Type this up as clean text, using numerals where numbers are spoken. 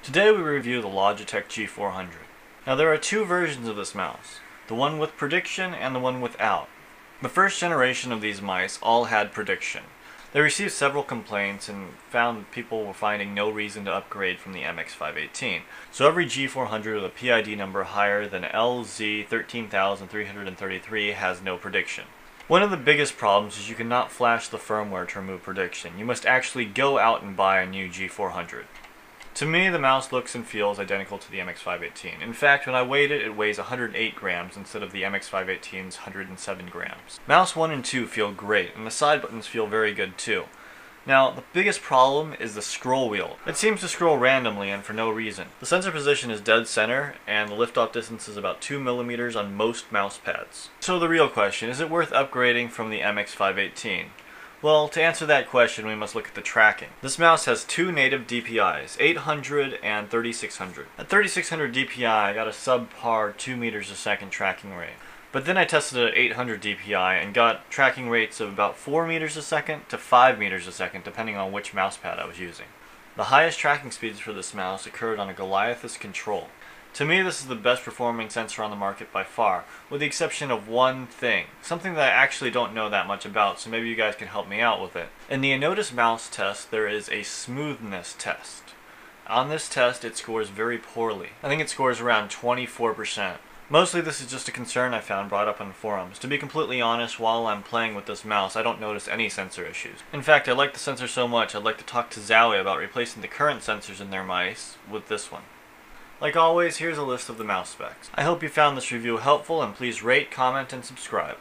Today we review the Logitech G400. Now there are two versions of this mouse, the one with prediction and the one without. The first generation of these mice all had prediction. They received several complaints and found people were finding no reason to upgrade from the MX518. So every G400 with a PID number higher than LZ13333 has no prediction. One of the biggest problems is you cannot flash the firmware to remove prediction. You must actually go out and buy a new G400. To me, the mouse looks and feels identical to the MX518. In fact, when I weighed it, it weighs 108 grams instead of the MX518's 107 grams. Mouse 1 and 2 feel great, and the side buttons feel very good too. Now, the biggest problem is the scroll wheel. It seems to scroll randomly and for no reason. The sensor position is dead center, and the liftoff distance is about 2 millimeters on most mouse pads. So the real question, is it worth upgrading from the MX518? Well, to answer that question, we must look at the tracking. This mouse has two native DPIs, 800 and 3600. At 3600 DPI, I got a subpar 2 meters a second tracking rate. But then I tested it at 800 DPI and got tracking rates of about 4 meters a second to 5 meters a second, depending on which mouse pad I was using. The highest tracking speeds for this mouse occurred on a Goliathus control. To me, this is the best performing sensor on the market by far, with the exception of one thing. Something that I actually don't know that much about, so maybe you guys can help me out with it. In the Anotis mouse test, there is a smoothness test. On this test, it scores very poorly. I think it scores around 24%. Mostly this is just a concern I found brought up on forums. To be completely honest, while I'm playing with this mouse, I don't notice any sensor issues. In fact, I like the sensor so much, I'd like to talk to Zowie about replacing the current sensors in their mice with this one. Like always, here's a list of the mouse specs. I hope you found this review helpful, and please rate, comment, and subscribe.